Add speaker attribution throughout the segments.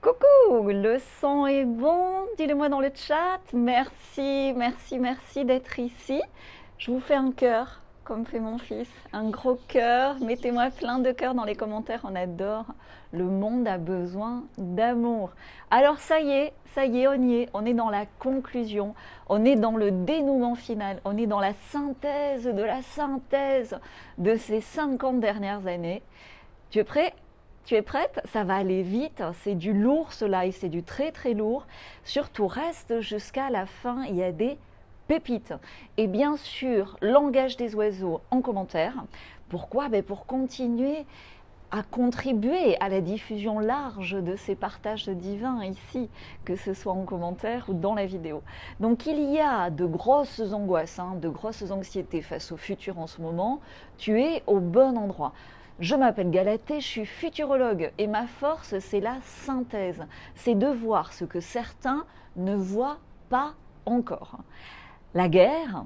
Speaker 1: Coucou, le son est bon, dis-le-moi dans le chat. Merci, merci, merci d'être ici. Je vous fais un cœur, comme fait mon fils, un gros cœur. Mettez-moi plein de cœurs dans les commentaires, on adore. Le monde a besoin d'amour. Alors ça y est, on y est. On est dans la conclusion, on est dans le dénouement final, on est dans la synthèse de la synthèse de ces 50 dernières années. Tu es prêt? Tu es prête? Ça va aller vite, c'est du lourd ce live, c'est du très très lourd. Surtout reste jusqu'à la fin, il y a des pépites. Et bien sûr, langage des oiseaux en commentaire. Pourquoi? Pour continuer à contribuer à la diffusion large de ces partages divins ici, que ce soit en commentaire ou dans la vidéo. Donc il y a de grosses angoisses, de grosses anxiétés face au futur en ce moment. Tu es au bon endroit. Je m'appelle Galatée, je suis futurologue et ma force, c'est la synthèse. C'est de voir ce que certains ne voient pas encore. La guerre,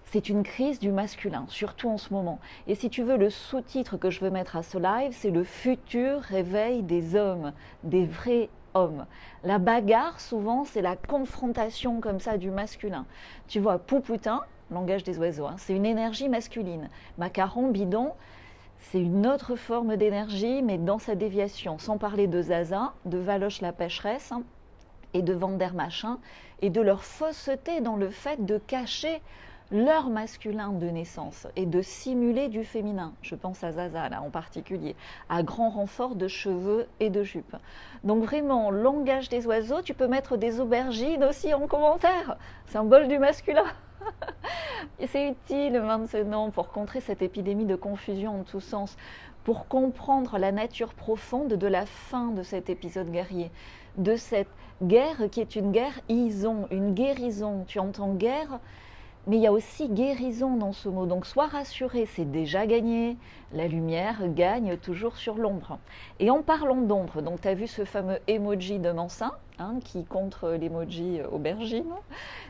Speaker 1: c'est une crise du masculin, surtout en ce moment. Et si tu veux, le sous-titre que je veux mettre à ce live, c'est le futur réveil des hommes, des vrais hommes. La bagarre, souvent, c'est la confrontation comme ça du masculin. Tu vois, Poupoutin, langage des oiseaux, c'est une énergie masculine. Macaron, bidon, c'est une autre forme d'énergie, mais dans sa déviation, sans parler de Zaza, de Valoche la pécheresse et de Vandermachin, et de leur fausseté dans le fait de cacher leur masculin de naissance et de simuler du féminin. Je pense à Zaza là en particulier, à grand renfort de cheveux et de jupes. Donc vraiment, langage des oiseaux, tu peux mettre des aubergines aussi en commentaire, symbole du masculin. Et c'est utile maintenant pour contrer cette épidémie de confusion en tous sens, pour comprendre la nature profonde de la fin de cet épisode guerrier, de cette guerre qui est une guérison, une guérison. Tu entends guerre, mais il y a aussi guérison dans ce mot. Donc sois rassuré, c'est déjà gagné. La lumière gagne toujours sur l'ombre. Et en parlant d'ombre, donc tu as vu ce fameux emoji de Mansin, qui contre l'emoji aubergine.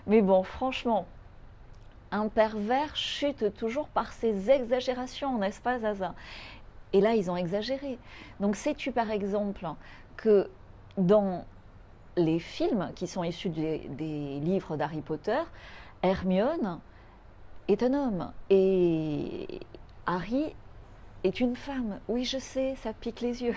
Speaker 1: Mais bon, franchement, un pervers chute toujours par ses exagérations, n'est-ce pas Zaza? Et là, ils ont exagéré. Donc sais-tu par exemple que dans les films qui sont issus des livres d'Harry Potter, Hermione est un homme et Harry est une femme. Oui, je sais, ça pique les yeux.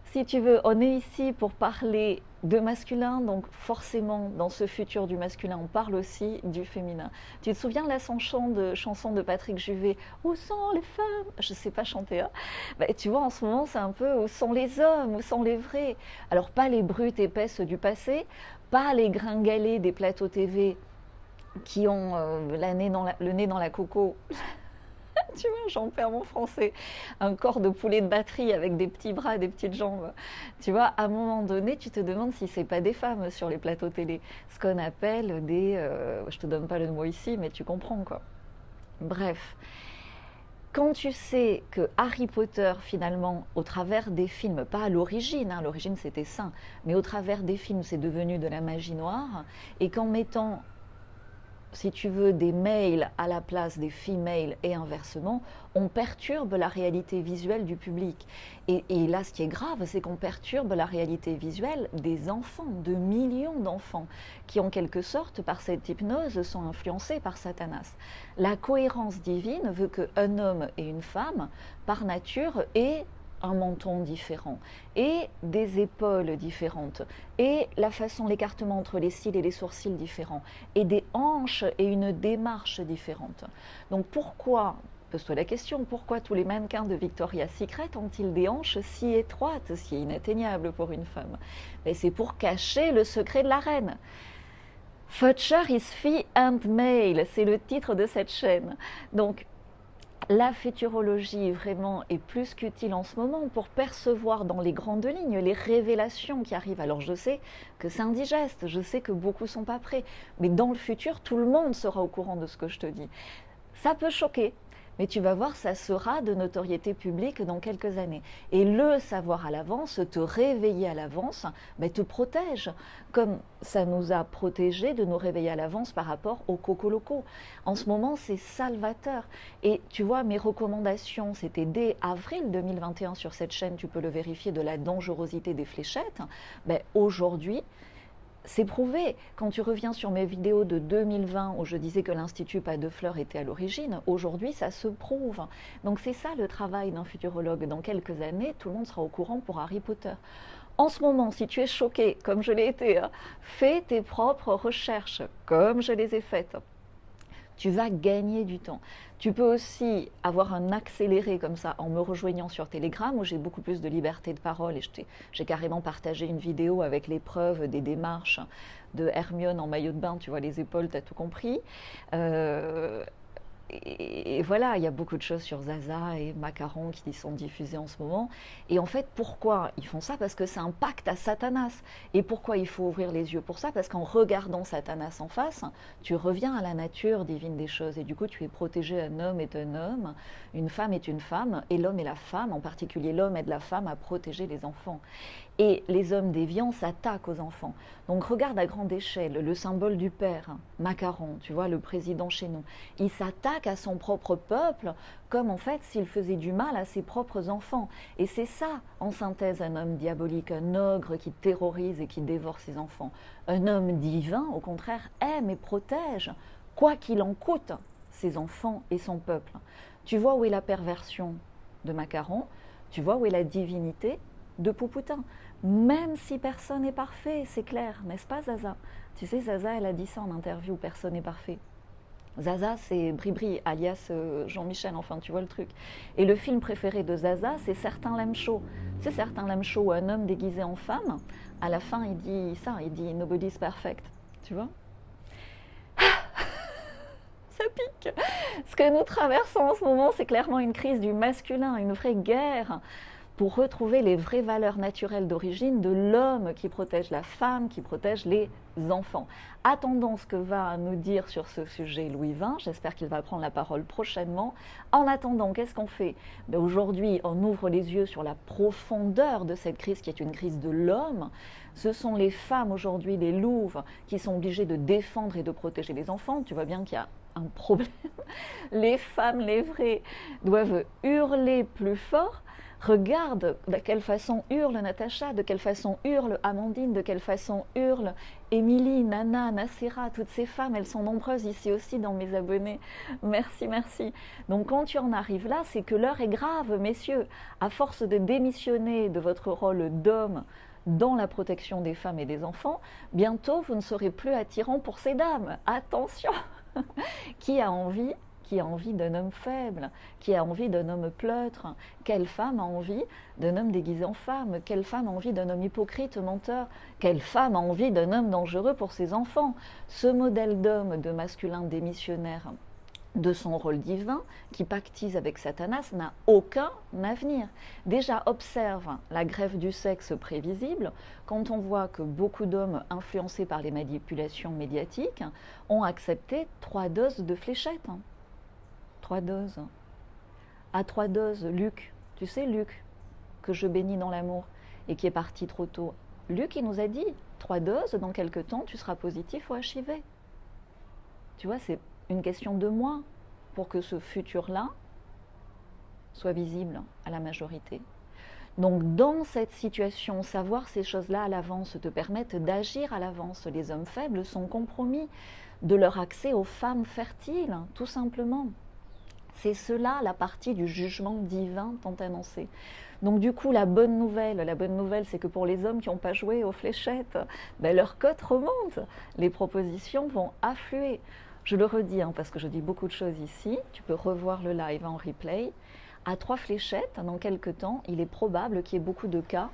Speaker 1: Si tu veux, on est ici pour parler de masculin, donc forcément, dans ce futur du masculin, on parle aussi du féminin. Tu te souviens de la chanson de Patrick Juvet, « Où sont les femmes ?» Je ne sais pas chanter. Tu vois, en ce moment, c'est un peu « Où sont les hommes ? Où sont les vrais ?» Alors, pas les brutes épaisses du passé, pas les gringalets des plateaux TV qui ont le nez dans la coco. Tu vois, j'en perds mon français. Un corps de poulet de batterie avec des petits bras et des petites jambes. Tu vois, à un moment donné, tu te demandes si c'est pas des femmes sur les plateaux télé. Ce qu'on appelle des... je te donne pas le mot ici, mais tu comprends quoi. Bref. Quand tu sais que Harry Potter, finalement, au travers des films, pas à l'origine, l'origine c'était sain, mais au travers des films, c'est devenu de la magie noire, et qu'en mettant, si tu veux, des males à la place des females et inversement, on perturbe la réalité visuelle du public. Et là, ce qui est grave, c'est qu'on perturbe la réalité visuelle des enfants, de millions d'enfants, qui en quelque sorte, par cette hypnose, sont influencés par Satanas. La cohérence divine veut qu'un homme et une femme, par nature, aient un menton différent et des épaules différentes et la façon, l'écartement entre les cils et les sourcils différents et des hanches et une démarche différente. Donc pourquoi, pose-toi la question, pourquoi tous les mannequins de Victoria's Secret ont-ils des hanches si étroites, si inatteignables pour une femme? C'est pour cacher le secret de la reine. Future is Fee and Male, c'est le titre de cette chaîne. Donc la futurologie vraiment est plus qu'utile en ce moment pour percevoir dans les grandes lignes les révélations qui arrivent. Alors je sais que c'est indigeste, je sais que beaucoup ne sont pas prêts, mais dans le futur, tout le monde sera au courant de ce que je te dis. Ça peut choquer, mais tu vas voir, ça sera de notoriété publique dans quelques années. Et le savoir à l'avance, te réveiller à l'avance, ben, te protège, comme ça nous a protégés de nous réveiller à l'avance par rapport aux cocos-locaux. En ce moment, c'est salvateur. Et tu vois, mes recommandations, c'était dès avril 2021 sur cette chaîne, tu peux le vérifier, de la dangerosité des fléchettes. Ben, aujourd'hui, c'est prouvé. Quand tu reviens sur mes vidéos de 2020 où je disais que l'Institut Pas de Fleurs était à l'origine, aujourd'hui ça se prouve. Donc c'est ça le travail d'un futurologue. Dans quelques années, tout le monde sera au courant pour Harry Potter. En ce moment, si tu es choqué, comme je l'ai été, fais tes propres recherches, comme je les ai faites. Tu vas gagner du temps. Tu peux aussi avoir un accéléré comme ça en me rejoignant sur Telegram où j'ai beaucoup plus de liberté de parole et j'ai carrément partagé une vidéo avec les preuves des démarches de Hermione en maillot de bain, tu vois les épaules, tu as tout compris. Et voilà, il y a beaucoup de choses sur Zaza et Macaron qui sont diffusées en ce moment. Et en fait, pourquoi ils font ça? Parce que c'est un pacte à Satanas. Et pourquoi il faut ouvrir les yeux pour ça? Parce qu'en regardant Satanas en face, tu reviens à la nature divine des choses. Et du coup, tu es protégé. Un homme est un homme, une femme est une femme, et l'homme et la femme, en particulier l'homme aide la femme à protéger les enfants. Et les hommes déviants s'attaquent aux enfants. Donc regarde à grande échelle le symbole du père, Macaron, tu vois, le président chez nous. Il s'attaque à son propre peuple comme en fait s'il faisait du mal à ses propres enfants. Et c'est ça, en synthèse, un homme diabolique, un ogre qui terrorise et qui dévore ses enfants. Un homme divin, au contraire, aime et protège, quoi qu'il en coûte, ses enfants et son peuple. Tu vois où est la perversion de Macaron, tu vois où est la divinité de Poupoutin. Même si personne n'est parfait, c'est clair, n'est-ce pas Zaza? Tu sais, Zaza, elle a dit ça en interview, personne n'est parfait. Zaza, c'est Bribri, alias Jean-Michel, enfin, tu vois le truc. Et le film préféré de Zaza, c'est Certains l'aiment chaud. C'est Certains l'aiment chaud, un homme déguisé en femme. À la fin, il dit ça, il dit Nobody's perfect. Tu vois? Ça pique. Ce que nous traversons en ce moment, c'est clairement une crise du masculin, une vraie guerre pour retrouver les vraies valeurs naturelles d'origine de l'homme qui protège la femme, qui protège les enfants. Attendons ce que va nous dire sur ce sujet Louis XX, j'espère qu'il va prendre la parole prochainement. En attendant, qu'est-ce qu'on fait? Aujourd'hui, on ouvre les yeux sur la profondeur de cette crise qui est une crise de l'homme. Ce sont les femmes aujourd'hui, les louves, qui sont obligées de défendre et de protéger les enfants. Tu vois bien qu'il y a un problème. Les femmes, les vraies, doivent hurler plus fort. Regarde de quelle façon hurle Natacha, de quelle façon hurle Amandine, de quelle façon hurle Émilie, Nana, Nassira, toutes ces femmes, elles sont nombreuses ici aussi dans mes abonnés. Merci, merci. Donc quand tu en arrives là, c'est que l'heure est grave, messieurs. À force de démissionner de votre rôle d'homme dans la protection des femmes et des enfants, bientôt vous ne serez plus attirant pour ces dames. Attention. Qui a envie d'un homme faible? Qui a envie d'un homme pleutre? Quelle femme a envie d'un homme déguisé en femme? Quelle femme a envie d'un homme hypocrite, menteur? Quelle femme a envie d'un homme dangereux pour ses enfants? Ce modèle d'homme, de masculin démissionnaire de son rôle divin, qui pactise avec Satanas, n'a aucun avenir. Déjà, observe la grève du sexe prévisible, quand on voit que beaucoup d'hommes influencés par les manipulations médiatiques ont accepté 3 doses de fléchettes. 3 doses. À 3 doses, Luc, tu sais Luc, que je bénis dans l'amour, et qui est parti trop tôt. Luc, il nous a dit, 3 doses, dans quelques temps, tu seras positif au HIV. Tu vois, c'est une question de mois pour que ce futur-là soit visible à la majorité. Donc dans cette situation, savoir ces choses-là à l'avance te permettent d'agir à l'avance. Les hommes faibles sont compromis de leur accès aux femmes fertiles, tout simplement. C'est cela la partie du jugement divin tant annoncé. Donc du coup, la bonne nouvelle, c'est que pour les hommes qui n'ont pas joué aux fléchettes, leur cote remonte. Les propositions vont affluer. Je le redis, parce que je dis beaucoup de choses ici, tu peux revoir le live en replay. À 3 fléchettes, dans quelques temps, il est probable qu'il y ait beaucoup de cas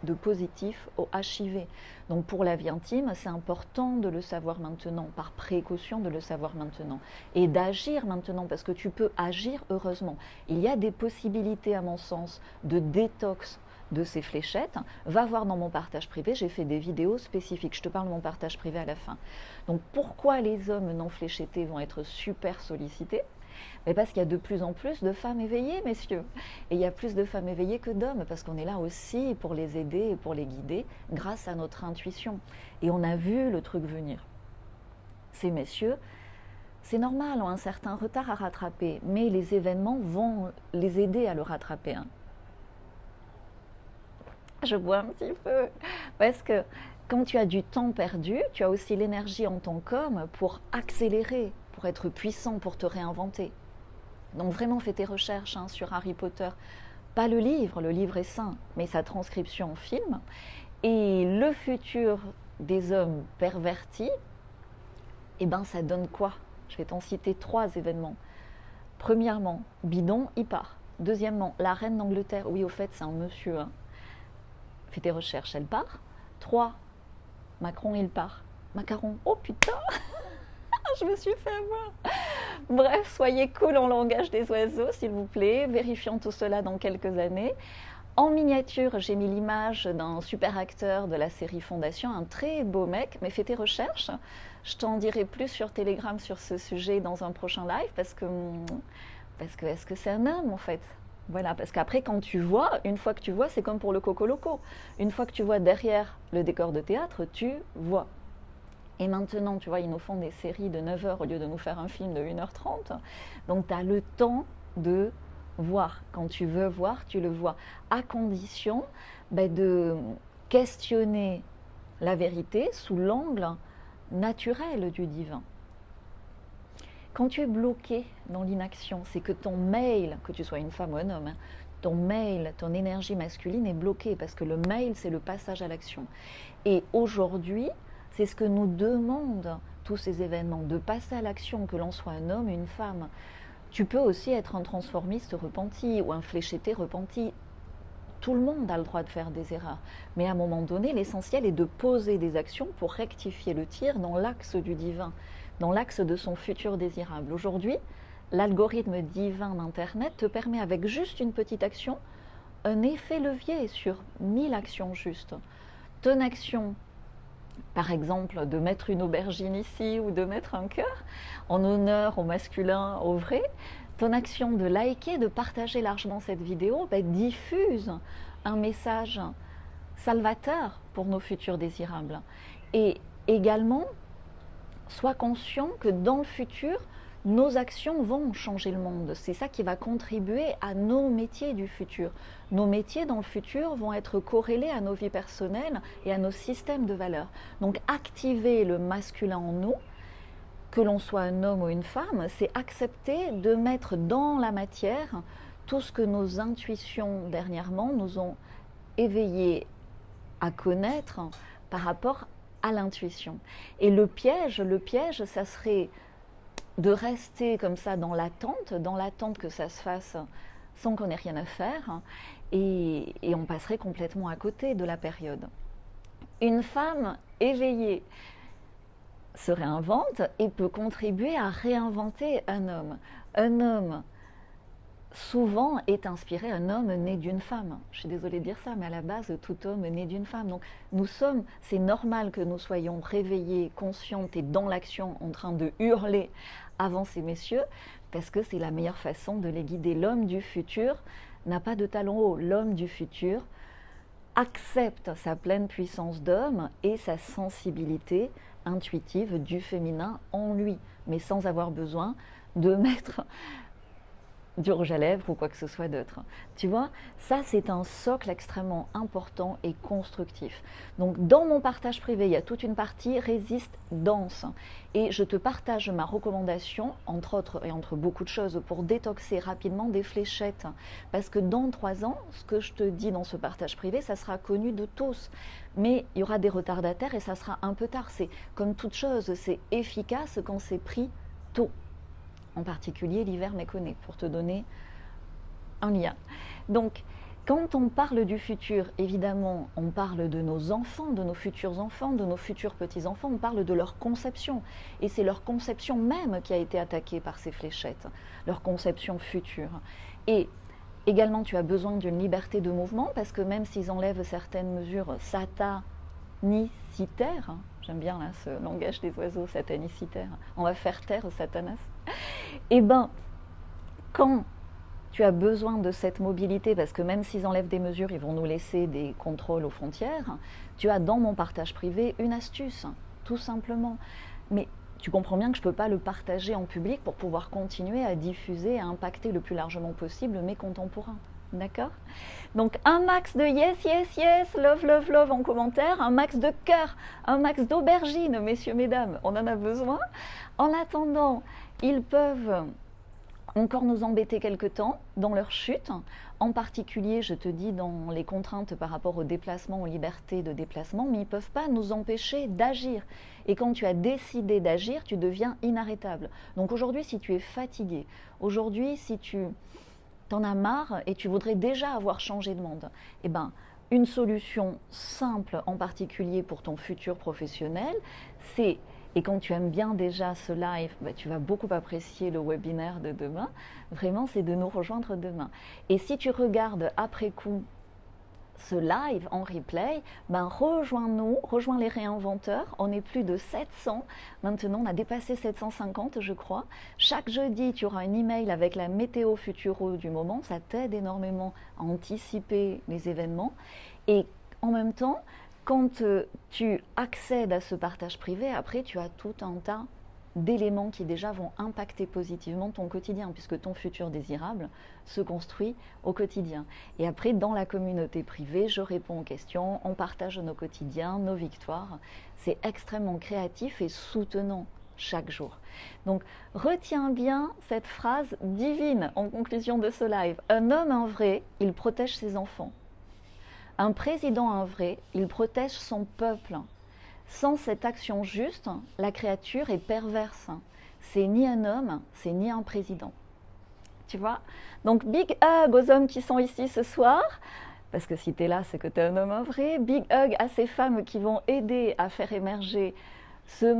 Speaker 1: de positifs au HIV. Donc pour la vie intime, c'est important de le savoir maintenant, par précaution de le savoir maintenant. Et d'agir maintenant, parce que tu peux agir heureusement. Il y a des possibilités, à mon sens, de détox de ces fléchettes. Va voir dans mon partage privé, j'ai fait des vidéos spécifiques. Je te parle de mon partage privé à la fin. Donc pourquoi les hommes non fléchettés vont être super sollicités? Mais parce qu'il y a de plus en plus de femmes éveillées, messieurs. Et il y a plus de femmes éveillées que d'hommes, parce qu'on est là aussi pour les aider et pour les guider grâce à notre intuition. Et on a vu le truc venir. Ces messieurs, c'est normal, ont un certain retard à rattraper, mais les événements vont les aider à le rattraper. Hein. Je bois un petit peu, parce que quand tu as du temps perdu, tu as aussi l'énergie en ton corps pour accélérer, pour être puissant, pour te réinventer. Donc vraiment fais tes recherches sur Harry Potter. Pas le livre est sain, mais sa transcription en film. Et le futur des hommes pervertis, eh ben ça donne quoi? Je vais t'en citer 3 événements. Premièrement, Bidon, il part. Deuxièmement, la reine d'Angleterre, oui au fait c'est un monsieur, hein. Fais tes recherches, elle part. 3, Macron, il part. Macaron, oh putain, je me suis fait avoir. Bref, soyez cool en langage des oiseaux, s'il vous plaît. Vérifions tout cela dans quelques années. En miniature, j'ai mis l'image d'un super acteur de la série Fondation, un très beau mec, mais fais tes recherches. Je t'en dirai plus sur Telegram sur ce sujet dans un prochain live, parce que est-ce que c'est un homme en fait? Voilà, parce qu'après, quand tu vois, une fois que tu vois, c'est comme pour le Coco Loco. Une fois que tu vois derrière le décor de théâtre, tu vois. Et maintenant, tu vois, ils nous font des séries de 9 heures au lieu de nous faire un film de 1h30. Donc, tu as le temps de voir. Quand tu veux voir, tu le vois. À condition de questionner la vérité sous l'angle naturel du divin. Quand tu es bloqué dans l'inaction, c'est que ton mail, que tu sois une femme ou un homme, ton mail, ton énergie masculine est bloquée parce que le mail, c'est le passage à l'action. Et aujourd'hui, c'est ce que nous demandent tous ces événements, de passer à l'action, que l'on soit un homme ou une femme. Tu peux aussi être un transformiste repenti ou un fléchetté repenti. Tout le monde a le droit de faire des erreurs. Mais à un moment donné, l'essentiel est de poser des actions pour rectifier le tir dans l'axe du divin, dans l'axe de son futur désirable. Aujourd'hui, l'algorithme divin d'Internet te permet avec juste une petite action un effet levier sur 1000 actions justes. Ton action, par exemple, de mettre une aubergine ici ou de mettre un cœur en honneur au masculin, au vrai, ton action de liker, de partager largement cette vidéo, diffuse un message salvateur pour nos futurs désirables. Et également, sois conscient que dans le futur, nos actions vont changer le monde. C'est ça qui va contribuer à nos métiers du futur. Nos métiers dans le futur vont être corrélés à nos vies personnelles et à nos systèmes de valeurs. Donc activer le masculin en nous, que l'on soit un homme ou une femme, c'est accepter de mettre dans la matière tout ce que nos intuitions dernièrement nous ont éveillés à connaître par rapport à l'intuition. Et le piège, ça serait de rester comme ça dans l'attente que ça se fasse sans qu'on ait rien à faire, et on passerait complètement à côté de la période. Une femme éveillée se réinvente et peut contribuer à réinventer un homme. Un homme, souvent, est inspiré, un homme né d'une femme. Je suis désolée de dire ça, mais à la base, tout homme est né d'une femme. Donc, c'est normal que nous soyons réveillés, conscientes et dans l'action, en train de hurler avant ces messieurs, parce que c'est la meilleure façon de les guider. L'homme du futur n'a pas de talon haut. L'homme du futur accepte sa pleine puissance d'homme et sa sensibilité intuitive du féminin en lui, mais sans avoir besoin de mettre du rouge à lèvres ou quoi que ce soit d'autre. Tu vois, ça c'est un socle extrêmement important et constructif. Donc dans mon partage privé, il y a toute une partie résiste-danse. Et je te partage ma recommandation, entre autres et entre beaucoup de choses, pour détoxer rapidement des fléchettes. Parce que dans 3 ans, ce que je te dis dans ce partage privé, ça sera connu de tous. Mais il y aura des retardataires et ça sera un peu tard. C'est comme toute chose, c'est efficace quand c'est pris tôt. En particulier l'hiver méconnaît, pour te donner un lien. Donc, quand on parle du futur, évidemment, on parle de nos enfants, de nos futurs enfants, de nos futurs petits-enfants, on parle de leur conception. Et c'est leur conception même qui a été attaquée par ces fléchettes, leur conception future. Et également, tu as besoin d'une liberté de mouvement, parce que même s'ils enlèvent certaines mesures satanicitaires, j'aime bien là, ce langage des oiseaux satanicitaires, on va faire taire Satanas, eh ben, quand tu as besoin de cette mobilité, parce que même s'ils enlèvent des mesures, ils vont nous laisser des contrôles aux frontières, tu as dans mon partage privé une astuce, tout simplement. Mais tu comprends bien que je ne peux pas le partager en public pour pouvoir continuer à diffuser, à impacter le plus largement possible mes contemporains. D'accord? Donc un max de yes, yes, yes, love, love, love en commentaire, un max de cœur, un max d'aubergines, messieurs, mesdames, on en a besoin. En attendant, ils peuvent encore nous embêter quelque temps dans leur chute. En particulier, je te dis, dans les contraintes par rapport au déplacement, aux libertés de déplacement, mais ils ne peuvent pas nous empêcher d'agir. Et quand tu as décidé d'agir, tu deviens inarrêtable. Donc aujourd'hui, si tu es fatigué, aujourd'hui, si tu t'en as marre et tu voudrais déjà avoir changé de monde, eh ben, une solution simple, en particulier pour ton futur professionnel, c'est, et quand tu aimes bien déjà ce live, bah, tu vas beaucoup apprécier le webinaire de demain, vraiment c'est de nous rejoindre demain. Et si tu regardes après coup ce live en replay, ben rejoins-nous, rejoins les réinventeurs, on est plus de 700, maintenant on a dépassé 750 je crois. Chaque jeudi tu auras un email avec la météo futuro du moment, ça t'aide énormément à anticiper les événements et en même temps, quand tu accèdes à ce partage privé, après tu as tout un tas d'éléments qui déjà vont impacter positivement ton quotidien, puisque ton futur désirable se construit au quotidien. Et après, dans la communauté privée, je réponds aux questions, on partage nos quotidiens, nos victoires. C'est extrêmement créatif et soutenant chaque jour. Donc, retiens bien cette phrase divine en conclusion de ce live. Un homme, un vrai, il protège ses enfants. Un président, un vrai, il protège son peuple. Sans cette action juste, la créature est perverse. C'est ni un homme, c'est ni un président. Tu vois? Donc, big hug aux hommes qui sont ici ce soir, parce que si tu es là, c'est que tu es un homme vrai. Big hug à ces femmes qui vont aider à faire émerger ce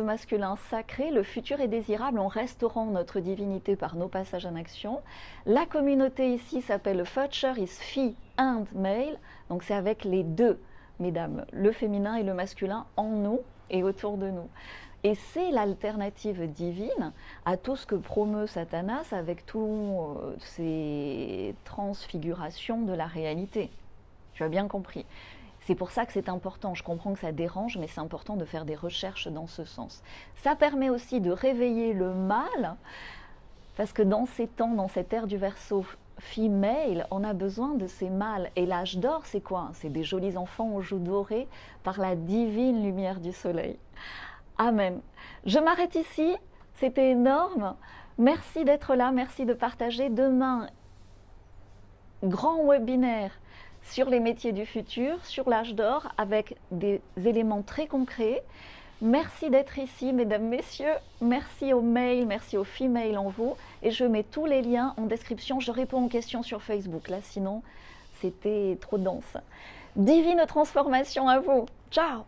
Speaker 1: masculin sacré. Le futur est désirable en restaurant notre divinité par nos passages en action. La communauté ici s'appelle Future is Fee and Male, donc c'est avec les deux. Mesdames, le féminin et le masculin en nous et autour de nous. Et c'est l'alternative divine à tout ce que promeut Satanas avec toutes ces transfigurations de la réalité. Tu as bien compris. C'est pour ça que c'est important. Je comprends que ça dérange, mais c'est important de faire des recherches dans ce sens. Ça permet aussi de réveiller le mal, parce que dans ces temps, dans cette ère du Verseau, female, on a besoin de ces mâles. Et l'âge d'or, c'est quoi? C'est des jolis enfants aux joues dorées par la divine lumière du soleil. Amen. Je m'arrête ici, c'était énorme. Merci d'être là, merci de partager. Demain, grand webinaire sur les métiers du futur, sur l'âge d'or, avec des éléments très concrets. Merci d'être ici, mesdames, messieurs. Merci aux mails, merci aux females en vous. Et je mets tous les liens en description. Je réponds aux questions sur Facebook. Là, sinon, c'était trop dense. Divine transformation à vous. Ciao!